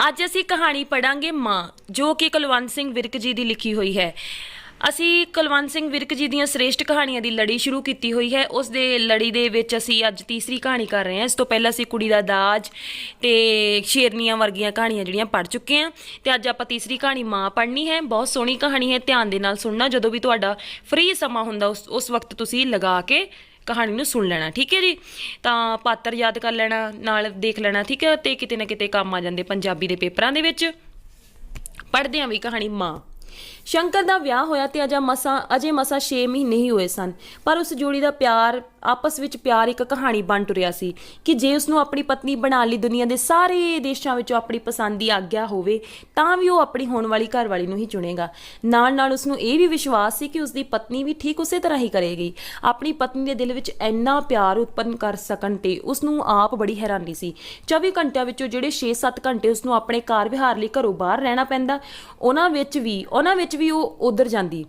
ਅੱਜ ਅਸੀਂ ਕਹਾਣੀ ਪੜਾਂਗੇ ਮਾਂ, ਜੋ ਕਿ ਕੁਲਵੰਤ ਸਿੰਘ ਵਿਰਕ ਜੀ ਦੀ ਲਿਖੀ ਹੋਈ ਹੈ। ਅਸੀਂ ਕੁਲਵੰਤ ਸਿੰਘ ਵਿਰਕ ਜੀ ਦੀਆਂ ਸ੍ਰੇਸ਼ਟ ਕਹਾਣੀਆਂ ਦੀ ਲੜੀ ਸ਼ੁਰੂ ਕੀਤੀ ਹੋਈ ਹੈ। ਉਸ ਦੇ ਲੜੀ ਦੇ ਵਿੱਚ ਅਸੀਂ ਅੱਜ ਤੀਸਰੀ ਕਹਾਣੀ ਕਰ ਰਹੇ ਹਾਂ। ਇਸ ਤੋਂ ਪਹਿਲਾਂ ਅਸੀਂ ਕੁੜੀ ਦਾ ਦਾਜ ਤੇ ਸ਼ੇਰਨੀਆਂ ਵਰਗੀਆਂ ਕਹਾਣੀਆਂ ਜਿਹੜੀਆਂ ਪੜ੍ਹ ਚੁੱਕੇ ਹਾਂ, ਤੇ ਅੱਜ ਆਪਾਂ ਤੀਸਰੀ ਕਹਾਣੀ ਮਾਂ ਪੜ੍ਹਨੀ ਹੈ। ਬਹੁਤ ਸੋਹਣੀ ਕਹਾਣੀ ਹੈ, ਧਿਆਨ ਦੇ ਨਾਲ ਸੁਣਨਾ। ਜਦੋਂ ਵੀ ਤੁਹਾਡਾ ਫ੍ਰੀ ਸਮਾਂ ਹੁੰਦਾ ਉਸ ਵਕਤ ਤੁਸੀਂ ਲਗਾ ਕੇ ਕਹਾਣੀ ਨੂੰ ਸੁਣ ਲੈਣਾ, ਠੀਕ ਹੈ ਜੀ। ਤਾਂ ਪਾਤਰ ਯਾਦ ਕਰ ਲੈਣਾ, ਨਾਲ ਦੇਖ ਲੈਣਾ, ਠੀਕ ਹੈ। ਤੇ ਕਿਤੇ ਨਾ ਕਿਤੇ ਕੰਮ ਆ ਜਾਂਦੇ ਪੰਜਾਬੀ ਦੇ ਪੇਪਰਾਂ ਦੇ ਵਿੱਚ। ਪੜ੍ਹਦੇ ਹਾਂ ਵੀ ਕਹਾਣੀ ਮਾਂ। ਸ਼ੰਕਰ ਦਾ ਵਿਆਹ ਹੋਇਆ ਤੇ ਅਜੇ ਮਸਾਂ 6 ਮਹੀਨੇ ਹੀ ਹੋਏ ਸਨ, ਪਰ ਉਸ ਜੋੜੀ ਦਾ ਆਪਸ ਵਿੱਚ ਪਿਆਰ ਇੱਕ ਕਹਾਣੀ ਬਣ ਟੁਰਿਆ ਸੀ ਕਿ ਜੇ ਉਸਨੂੰ ਆਪਣੀ ਪਤਨੀ ਬਣਾ ਲਈ ਦੁਨੀਆ ਦੇ ਸਾਰੇ ਦੇਸ਼ਾਂ ਵਿੱਚੋਂ ਆਪਣੀ ਪਸੰਦ ਦੀ ਆਗਿਆ ਹੋਵੇ ਤਾਂ ਵੀ ਉਹ ਆਪਣੀ ਹੋਣ ਵਾਲੀ ਘਰਵਾਲੀ ਨੂੰ ਹੀ ਚੁਣੇਗਾ। ਨਾਲ ਨਾਲ ਉਸਨੂੰ ਇਹ ਵੀ ਵਿਸ਼ਵਾਸ ਸੀ ਕਿ ਉਸਦੀ ਪਤਨੀ ਵੀ ਠੀਕ ਉਸੇ ਤਰ੍ਹਾਂ ਹੀ ਕਰੇਗੀ। ਆਪਣੀ ਪਤਨੀ ਦੇ ਦਿਲ ਵਿੱਚ ਇੰਨਾ ਪਿਆਰ ਉਤਪੰਨ ਕਰ ਸਕਣ ਤੇ ਉਸਨੂੰ ਆਪ ਬੜੀ ਹੈਰਾਨੀ ਸੀ। 24 ਘੰਟਿਆਂ ਵਿੱਚੋਂ ਜਿਹੜੇ 6-7 ਘੰਟੇ ਉਸਨੂੰ ਆਪਣੇ ਕਾਰ ਵਿਹਾਰ ਲਈ ਘਰੋਂ ਬਾਹਰ ਰਹਿਣਾ ਪੈਂਦਾ, ਉਹਨਾਂ ਵਿੱਚ ਵੀ ਉਹ ਉਧਰ ਜਾਂਦੀ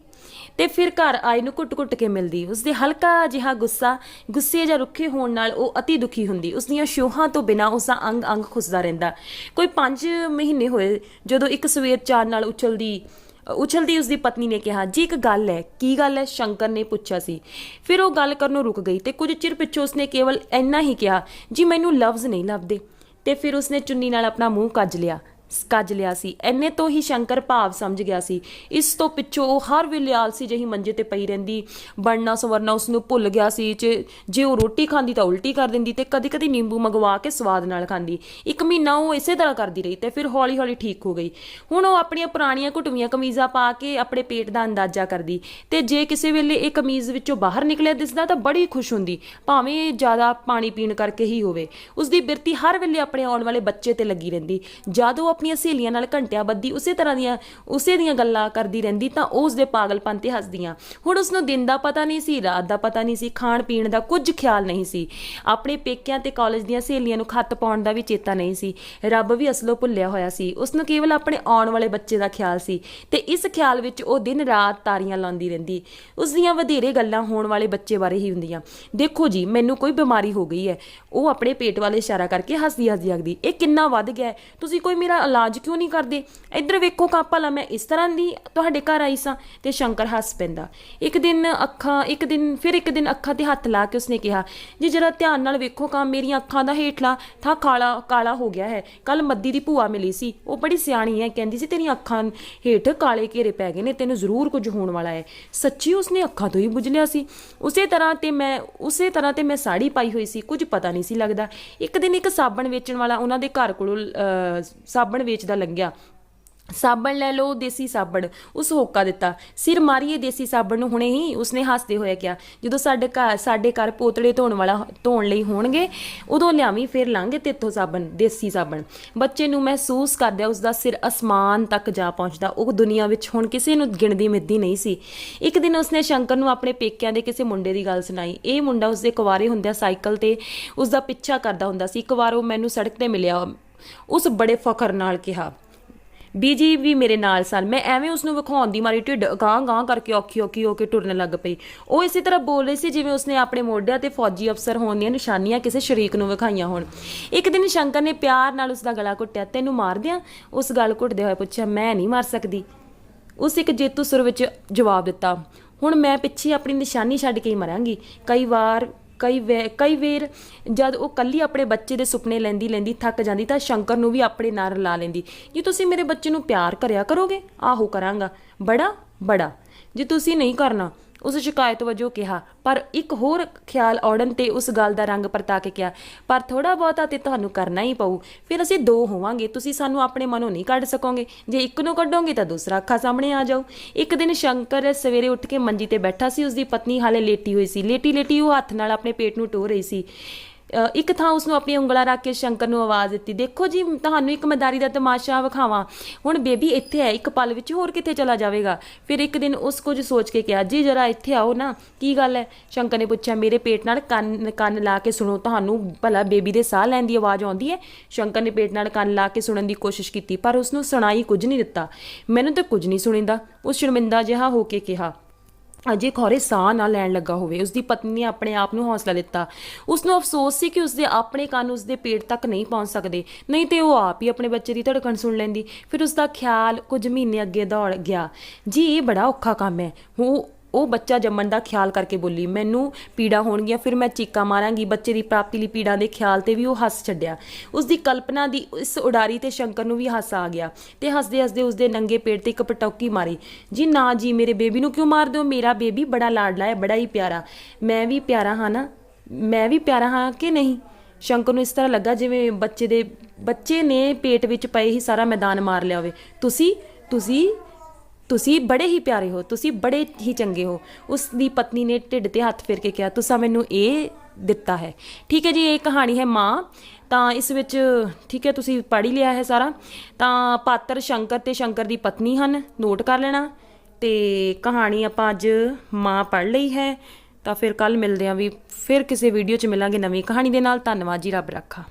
ਤੇ ਫਿਰ ਘਰ ਆਏ ਨੂੰ ਘੁੱਟ-ਘੁੱਟ ਕੇ ਮਿਲਦੀ। ਉਸਦੇ ਹਲਕਾ ਜਿਹਾ ਗੁੱਸੇ ਜਾਂ ਰੁੱਖੇ ਹੋਣ ਨਾਲ ਉਹ ਅਤੀ ਦੁਖੀ ਹੁੰਦੀ। ਉਸਦੀਆਂ ਛੋਹਾਂ ਤੋਂ ਬਿਨਾਂ ਉਸਦਾ ਅੰਗ ਖੁੱਸਦਾ ਰਹਿੰਦਾ। ਕੋਈ 5 ਮਹੀਨੇ ਹੋਏ ਜਦੋਂ ਇੱਕ ਸਵੇਰ ਚਾਰ ਨਾਲ ਉਛਲਦੀ ਉਸਦੀ ਪਤਨੀ ਨੇ ਕਿਹਾ, ਜੀ ਇੱਕ ਗੱਲ ਹੈ। ਕੀ ਗੱਲ ਹੈ? ਸ਼ੰਕਰ ਨੇ ਪੁੱਛਿਆ ਸੀ। ਫਿਰ ਉਹ ਗੱਲ ਕਰਨੋਂ ਰੁਕ ਗਈ ਤੇ ਕੁਝ ਚਿਰ ਪਿੱਛੋਂ ਉਸਨੇ ਕੇਵਲ ਇੰਨਾ ਹੀ ਕਿਹਾ, ਜੀ ਮੈਨੂੰ ਲਫ਼ਜ਼ ਨਹੀਂ ਲੱਭਦੇ। ਤੇ ਫਿਰ ਉਸਨੇ ਚੁੰਨੀ ਨਾਲ ਆਪਣਾ ਮੂੰਹ ਕੱਜ ਲਿਆ ਸੀ। ਇੰਨੇ ਤੋਂ ਹੀ ਸ਼ੰਕਰ ਭਾਵ ਸਮਝ ਗਿਆ ਸੀ। ਇਸ ਤੋਂ ਪਿੱਛੋਂ ਉਹ ਹਰ ਵੇਲੇ ਆਲਸੀ ਜਿਹੀ ਮੰਜੇ ਤੇ ਪਈ ਰਹਿੰਦੀ। ਬਣਨਾ ਸਵਰਨਾ ਉਸਨੂੰ ਭੁੱਲ ਗਿਆ ਸੀ। ਜੇ ਉਹ ਰੋਟੀ ਖਾਂਦੀ ਤਾਂ ਉਲਟੀ ਕਰ ਦਿੰਦੀ ਤੇ ਕਦੀ ਨਿੰਬੂ ਮੰਗਵਾ ਕੇ ਸਵਾਦ ਨਾਲ ਖਾਂਦੀ। 1 ਮਹੀਨਾ ਉਹ ਇਸੇ ਤਰ੍ਹਾਂ ਕਰਦੀ ਰਹੀ ਤੇ ਫਿਰ ਹੌਲੀ ਹੌਲੀ ਠੀਕ ਹੋ ਗਈ। ਹੁਣ ਉਹ ਆਪਣੀਆਂ ਪੁਰਾਣੀਆਂ ਘੁਟਵੀਆਂ ਕਮੀਜ਼ਾਂ ਪਾ ਕੇ ਆਪਣੇ ਪੇਟ ਦਾ ਅੰਦਾਜ਼ਾ ਕਰਦੀ ਤੇ ਜੇ ਕਿਸੇ ਵੇਲੇ ਇਹ ਕਮੀਜ਼ ਵਿੱਚੋਂ ਬਾਹਰ ਨਿਕਲਿਆ ਦਿਸਦਾ ਤਾਂ ਬੜੀ ਖੁਸ਼ ਹੁੰਦੀ, ਭਾਵੇਂ ਜ਼ਿਆਦਾ ਪਾਣੀ ਪੀਣ ਕਰਕੇ ਹੀ ਹੋਵੇ। ਉਸਦੀ ਬਿਰਤੀ ਹਰ ਵੇਲੇ ਆਪਣੇ ਆਉਣ ਵਾਲੇ ਬੱਚੇ ਤੇ ਲੱਗੀ ਰਹਿੰਦੀ। ਜਦੋਂ ਆਪਣੀਆਂ ਸਹੇਲੀਆਂ ਨਾਲ ਘੰਟਿਆਂ ਬੱਧੀ ਉਸੇ ਦੀਆਂ ਗੱਲਾਂ ਕਰਦੀ ਰਹਿੰਦੀ ਤਾਂ ਉਹ ਉਸਦੇ ਪਾਗਲਪਨ ਤੇ ਹੱਸਦੀਆਂ। ਹੁਣ ਉਸਨੂੰ ਦਿਨ ਦਾ ਪਤਾ ਨਹੀਂ ਸੀ, ਰਾਤ ਦਾ ਪਤਾ ਨਹੀਂ ਸੀ, ਖਾਣ ਪੀਣ ਦਾ ਕੁਝ ਖਿਆਲ ਨਹੀਂ ਸੀ। ਆਪਣੇ ਪੇਕਿਆਂ ਤੇ ਕਾਲਜ ਦੀਆਂ ਸਹੇਲੀਆਂ ਨੂੰ ਖੱਤ ਪਾਉਣ ਦਾ ਵੀ ਚੇਤਾ ਨਹੀਂ ਸੀ। ਰੱਬ ਵੀ ਅਸਲੋਂ ਭੁੱਲਿਆ ਹੋਇਆ ਸੀ। ਉਸਨੂੰ ਕੇਵਲ ਆਪਣੇ ਆਉਣ ਵਾਲੇ ਬੱਚੇ ਦਾ ਖਿਆਲ ਸੀ ਤੇ ਇਸ ਖਿਆਲ ਵਿੱਚ ਉਹ ਦਿਨ ਰਾਤ ਤਾਰੀਆਂ ਲਾਉਂਦੀ ਰਹਿੰਦੀ। ਉਸਦੀਆਂ ਵਧੇਰੇ ਗੱਲਾਂ ਹੋਣ ਵਾਲੇ ਬੱਚੇ ਬਾਰੇ ਹੀ ਹੁੰਦੀਆਂ। ਦੇਖੋ ਜੀ, ਮੈਨੂੰ ਕੋਈ ਬਿਮਾਰੀ ਹੋ ਗਈ ਹੈ। ਉਹ ਆਪਣੇ ਪੇਟ ਵੱਲ ਇਸ਼ਾਰਾ ਕਰਕੇ ਹੱਸਦੀ ਆਖਦੀ, ਇਹ ਕਿੰਨਾ ਵੱਧ ਗਿਆ, ਤੁਸੀਂ ਕੋਈ ਮੇਰਾ ਇਲਾਜ ਕਿਉਂ ਨਹੀਂ ਕਰਦੇ? ਇੱਧਰ ਵੇਖੋ ਭਲਾ ਮੈਂ ਇਸ ਤਰ੍ਹਾਂ ਦੀ ਤੁਹਾਡੇ ਘਰ ਆਈ ਸਾਂ। ਤੇ ਸ਼ੰਕਰ ਹੱਸ ਪੈਂਦਾ। ਇੱਕ ਦਿਨ ਅੱਖਾਂ ਤੇ ਹੱਥ ਲਾ ਕੇ ਉਸਨੇ ਕਿਹਾ, ਜੀ ਜਰਾ ਧਿਆਨ ਨਾਲ ਵੇਖੋ ਮੇਰੀਆਂ ਅੱਖਾਂ ਦਾ ਹੇਠਲਾ ਥਾਂ ਕਾਲਾ ਹੋ ਗਿਆ ਹੈ। ਕੱਲ ਮੱਦੀ ਦੀ ਭੂਆ ਮਿਲੀ ਸੀ, ਉਹ ਬੜੀ ਸਿਆਣੀ ਹੈ, ਕਹਿੰਦੀ ਸੀ ਤੇਰੀਆਂ ਅੱਖਾਂ ਹੇਠ ਕਾਲੇ ਘੇਰੇ ਪੈ ਗਏ ਨੇ, ਤੈਨੂੰ ਜ਼ਰੂਰ ਕੁਝ ਹੋਣ ਵਾਲਾ ਹੈ। ਸੱਚੀ ਉਸਨੇ ਅੱਖਾਂ ਤੋਂ ਹੀ ਬੁੱਝ ਲਿਆ ਸੀ। ਉਸੇ ਤਰ੍ਹਾਂ ਤੇ ਮੈਂ ਸਾੜੀ ਪਾਈ ਹੋਈ ਸੀ, ਕੁਝ ਪਤਾ ਨਹੀਂ ਸੀ ਲੱਗਦਾ। ਇੱਕ ਦਿਨ ਇੱਕ ਸਾਬਣ ਵੇਚਣ ਵਾਲਾ ਉਹਨਾਂ ਦੇ ਘਰ ਕੋਲੋਂ ਸਾਬਣ ਵੇਚਦਾ ਲੰਘਿਆ। ਸਾਬਣ ਲੈ ਲਓ, ਦੇਸੀ ਸਾਬਣ, ਉਸ ਹੋਕਾ ਦਿੱਤਾ। ਸਿਰ ਮਾਰੀਏ ਦੇਸੀ ਸਾਬਣ ਨੂੰ ਹੁਣੇ ਹੀ, ਉਸਨੇ ਹੱਸਦੇ ਹੋਏ ਕਿਹਾ। ਜਦੋਂ ਸਾਡੇ ਘਰ ਪੋਤੜੇ ਧੋਣ ਲਈ ਹੋਣਗੇ ਉਦੋਂ ਲਿਆਵੀਂ, ਫਿਰ ਲਾਂਗੇ ਤੇਥੋਂ ਦੇਸੀ ਸਾਬਣ। ਬੱਚੇ ਨੂੰ ਮਹਿਸੂਸ ਕਰਦਿਆਂ ਉਸਦਾ ਸਿਰ ਅਸਮਾਨ ਤੱਕ ਜਾ ਪਹੁੰਚਦਾ। ਉਹ ਦੁਨੀਆ ਵਿੱਚ ਹੁਣ ਕਿਸੇ ਨੂੰ ਗਿਣਦੀ ਮਿੱਦੀ ਨਹੀਂ ਸੀ। ਇੱਕ ਦਿਨ ਉਸਨੇ ਸ਼ੰਕਰ ਨੂੰ ਆਪਣੇ ਪੇਕਿਆਂ ਦੇ ਕਿਸੇ ਮੁੰਡੇ ਦੀ ਗੱਲ ਸੁਣਾਈ। ਇਹ ਮੁੰਡਾ ਉਸਦੇ ਕੁਆਰੇ ਹੁੰਦਿਆਂ ਸਾਈਕਲ ਤੇ ਉਸਦਾ ਪਿੱਛਾ ਕਰਦਾ ਹੁੰਦਾ ਸੀ। ਇੱਕ ਵਾਰ ਉਹ ਮੈਨੂੰ ਸੜਕ ਤੇ ਮਿਲਿਆ। ਉਸ ਬੜੇ ਫਖਰ ਨਾਲ ਕਿਹਾ, ਬੀਜੀ ਵੀ ਮੇਰੇ ਨਾਲ ਸਨ। ਮੈਂ ਐਵੇਂ ਉਸਨੂੰ ਵਿਖਾਉਣ ਦੀ ਮਾਰੀ ਢਿੱਡ ਗਾਂ ਕਰਕੇ ਔਖੀ ਹੋ ਕੇ ਟੁਰਨ ਲੱਗ ਪਈ। ਉਹ ਇਸੇ ਤਰ੍ਹਾਂ ਬੋਲ ਰਹੀ ਸੀ ਜਿਵੇਂ ਉਸਨੇ ਆਪਣੇ ਮੋਢਿਆਂ ਤੇ ਫੌਜੀ ਅਫਸਰ ਹੋਣ ਦੀਆਂ ਨਿਸ਼ਾਨੀਆਂ ਕਿਸੇ ਸ਼ਰੀਕ ਨੂੰ ਵਿਖਾਈਆਂ ਹੋਣ। ਇੱਕ ਦਿਨ ਸ਼ੰਕਰ ਨੇ ਪਿਆਰ ਨਾਲ ਉਸਦਾ ਗਲਾ ਘੁੱਟਿਆ। ਤੈਨੂੰ ਮਾਰ ਦਿਆਂ? ਉਸ ਗਲ ਘੁੱਟਦੇ ਹੋਏ ਪੁੱਛਿਆ। ਮੈਂ ਨਹੀਂ ਮਾਰ ਸਕਦੀ, ਉਸ ਇੱਕ ਜੇਤੂ ਸੁਰ ਵਿੱਚ ਜਵਾਬ ਦਿੱਤਾ। ਹੁਣ ਮੈਂ ਪਿੱਛੇ ਆਪਣੀ ਨਿਸ਼ਾਨੀ ਛੱਡ ਕੇ ਹੀ ਮਰਾਂਗੀ। ਕਈ ਵਾਰ ਜਦ ਉਹ ਕੱਲੀ ਆਪਣੇ ਬੱਚੇ ਦੇ ਸੁਪਨੇ ਲੈਂਦੀ ਥੱਕ ਜਾਂਦੀ ਤਾਂ ਸ਼ੰਕਰ ਨੂੰ ਵੀ ਆਪਣੇ ਨਾਲ ਰਲਾ ਲੈਂਦੀ। ਜੇ ਤੁਸੀਂ ਮੇਰੇ ਬੱਚੇ ਨੂੰ ਪਿਆਰ ਕਰਿਆ ਕਰੋਗੇ? ਆਹੋ ਕਰਾਂਗਾ, ਬੜਾ। ਜੇ ਤੁਸੀਂ ਨਹੀਂ ਕਰਨਾ, ਉਸ ਸ਼ਿਕਾਇਤ ਵਜੋਂ ਕਿਹਾ। ਪਰ ਇੱਕ ਹੋਰ ਖਿਆਲ ਔੜਨ ਤੇ ਉਸ ਗੱਲ ਦਾ ਰੰਗ ਪਰਤਾ ਕੇ ਕਿਹਾ, ਪਰ ਥੋੜਾ ਬਹੁਤਾ ਤੇ ਤੁਹਾਨੂੰ ਕਰਨਾ ਹੀ ਪਊ। ਫਿਰ ਅਸੀਂ 2 ਹੋਵਾਂਗੇ, ਤੁਸੀਂ ਸਾਨੂੰ ਆਪਣੇ ਮਨੋਂ ਨਹੀਂ ਕੱਢ ਸਕੋਗੇ। ਜੇ ਇੱਕ ਨੂੰ ਕੱਢੋਗੇ ਤਾਂ ਦੂਸਰਾ ਅੱਖਾਂ ਸਾਹਮਣੇ ਆ ਜਾਊ। ਇੱਕ ਦਿਨ ਸ਼ੰਕਰ ਸਵੇਰੇ ਉੱਠ ਕੇ ਮੰਜੀ ਤੇ ਬੈਠਾ ਸੀ। ਉਸਦੀ ਪਤਨੀ ਹਾਲੇ ਲੇਟੀ ਹੋਈ ਸੀ। ਲੇਟੀ ਉਹ ਹੱਥ ਨਾਲ ਆਪਣੇ ਪੇਟ ਨੂੰ ਟੋਹ ਰਹੀ ਸੀ। ਇੱਕ ਥਾਂ ਉਸਨੂੰ ਆਪਣੀਆਂ ਉਂਗਲਾਂ ਰੱਖ ਕੇ ਸ਼ੰਕਰ ਨੂੰ ਆਵਾਜ਼ ਦਿੱਤੀ, ਦੇਖੋ ਜੀ, ਤੁਹਾਨੂੰ ਇੱਕ ਮਦਾਰੀ ਦਾ ਤਮਾਸ਼ਾ ਵਿਖਾਵਾਂ। ਹੁਣ ਬੇਬੀ ਇੱਥੇ ਹੈ, ਇੱਕ ਪਲ ਵਿੱਚ ਹੋਰ ਕਿੱਥੇ ਚਲਾ ਜਾਵੇਗਾ। ਫਿਰ ਇੱਕ ਦਿਨ ਉਸ ਕੁਝ ਸੋਚ ਕੇ ਕਿਹਾ, ਜੀ ਜਰਾ ਇੱਥੇ ਆਓ ਨਾ। ਕੀ ਗੱਲ ਹੈ? ਸ਼ੰਕਰ ਨੇ ਪੁੱਛਿਆ। ਮੇਰੇ ਪੇਟ ਨਾਲ ਕੰਨ ਲਾ ਕੇ ਸੁਣੋ, ਤੁਹਾਨੂੰ ਭਲਾ ਬੇਬੀ ਦੇ ਸਾਹ ਲੈਣ ਦੀ ਆਵਾਜ਼ ਆਉਂਦੀ ਹੈ? ਸ਼ੰਕਰ ਨੇ ਪੇਟ ਨਾਲ ਕੰਨ ਲਾ ਕੇ ਸੁਣਨ ਦੀ ਕੋਸ਼ਿਸ਼ ਕੀਤੀ, ਪਰ ਉਸਨੂੰ ਸੁਣਾਈ ਕੁਝ ਨਹੀਂ ਦਿੱਤਾ। ਮੈਨੂੰ ਤਾਂ ਕੁਝ ਨਹੀਂ ਸੁਣੀਂਦਾ, ਉਹ ਸ਼ਰਮਿੰਦਾ ਜਿਹਾ ਹੋ ਕੇ ਕਿਹਾ। ਅਜੇ ਖੌਰੇ ਸਾਹ ਨਾ ਲੈਣ ਲੱਗਾ ਹੋਵੇ। ਉਸਦੀ ਪਤਨੀ ਨੇ ਆਪਣੇ ਆਪ ਨੂੰ ਹੌਸਲਾ ਦਿੱਤਾ। ਉਸਨੂੰ ਅਫਸੋਸ ਸੀ ਕਿ ਉਸਦੇ ਆਪਣੇ ਕੰਨ ਉਸਦੇ ਪੇਟ ਤੱਕ ਨਹੀਂ ਪਹੁੰਚ ਸਕਦੇ, ਨਹੀਂ ਤੇ ਉਹ ਆਪ ਹੀ ਆਪਣੇ ਬੱਚੇ ਦੀ ਧੜਕਣ ਸੁਣ ਲੈਂਦੀ। ਫਿਰ ਉਸਦਾ ਖਿਆਲ ਕੁਝ ਮਹੀਨੇ ਅੱਗੇ ਦੌੜ ਗਿਆ। ਜੀ ਇਹ ਬੜਾ ਔਖਾ ਕੰਮ ਹੈ। ਉਹ ਬੱਚਾ ਜੰਮਣ ਦਾ ਖਿਆਲ ਕਰਕੇ ਬੋਲੀ, ਮੈਨੂੰ ਪੀੜਾ ਹੋਣਗੀਆਂ, ਫਿਰ ਮੈਂ ਚੀਕਾਂ ਮਾਰਾਂਗੀ। ਬੱਚੇ ਦੀ ਪ੍ਰਾਪਤੀ ਲਈ ਪੀੜਾ ਦੇ ਖਿਆਲ ਤੇ ਵੀ ਉਹ ਹੱਸ ਛੱਡਿਆ। ਉਸਦੀ ਕਲਪਨਾ ਦੀ ਇਸ ਉਡਾਰੀ ਤੇ ਸ਼ੰਕਰ ਨੂੰ ਵੀ ਹਾਸਾ ਆ ਗਿਆ ਤੇ ਹੱਸਦੇ ਹੱਸਦੇ ਉਸਦੇ ਨੰਗੇ ਪੇਟ ਤੇ ਇੱਕ ਪਟੌਕੀ ਮਾਰੀ। ਜੀ ਨਾ ਜੀ, ਮੇਰੇ ਬੇਬੀ ਨੂੰ ਕਿਉਂ ਮਾਰਦੇ ਹੋ? ਮੇਰਾ ਬੇਬੀ ਬੜਾ ਲਾਡਲਾ ਹੈ, ਬੜਾ ਹੀ ਪਿਆਰਾ। ਮੈਂ ਵੀ ਪਿਆਰਾ ਹਾਂ ਨਾ? ਮੈਂ ਵੀ ਪਿਆਰਾ ਹਾਂ ਕਿ ਨਹੀਂ? ਸ਼ੰਕਰ ਨੂੰ ਇਸ ਤਰ੍ਹਾਂ ਲੱਗਾ ਜਿਵੇਂ ਬੱਚੇ ਨੇ ਪੇਟ ਵਿੱਚ ਪਏ ਹੀ ਸਾਰਾ ਮੈਦਾਨ ਮਾਰ ਲਿਆ ਹੋਵੇ। ਤੁਸੀਂ ਤੁਸੀਂ ਤੁਸੀਂ ਬੜੇ ਹੀ ਪਿਆਰੇ ਹੋ, ਤੁਸੀਂ ਬੜੇ ਹੀ ਚੰਗੇ ਹੋ। ਉਸ ਦੀ ਪਤਨੀ ਨੇ ਢਿੱਡ ਤੇ ਹੱਥ ਫੇਰ ਕੇ ਕਿਹਾ, ਤੁਸੀਂ ਮੈਨੂੰ ਇਹ ਦਿੱਤਾ ਹੈ। ਠੀਕ ਹੈ ਜੀ, ਇਹ ਕਹਾਣੀ ਹੈ ਮਾਂ। ਤਾਂ ਇਸ ਵਿੱਚ ਠੀਕ ਹੈ, ਤੁਸੀਂ ਪੜ੍ਹ ਹੀ ਲਿਆ ਹੈ ਸਾਰਾ। ਤਾਂ ਪਾਤਰ ਸ਼ੰਕਰ ਤੇ ਸ਼ੰਕਰ ਦੀ ਪਤਨੀ ਹਨ, ਨੋਟ ਕਰ ਲੈਣਾ। ਤੇ ਕਹਾਣੀ ਆਪਾਂ ਅੱਜ ਮਾਂ ਪੜ੍ਹ ਲਈ ਹੈ। ਤਾਂ ਫਿਰ ਕੱਲ ਮਿਲਦੇ ਹਾਂ, ਵੀ ਫਿਰ ਕਿਸੇ ਵੀਡੀਓ 'ਚ ਮਿਲਾਂਗੇ ਨਵੀਂ ਕਹਾਣੀ ਦੇ ਨਾਲ। ਧੰਨਵਾਦ ਜੀ, ਰੱਬ ਰਾਖਾ।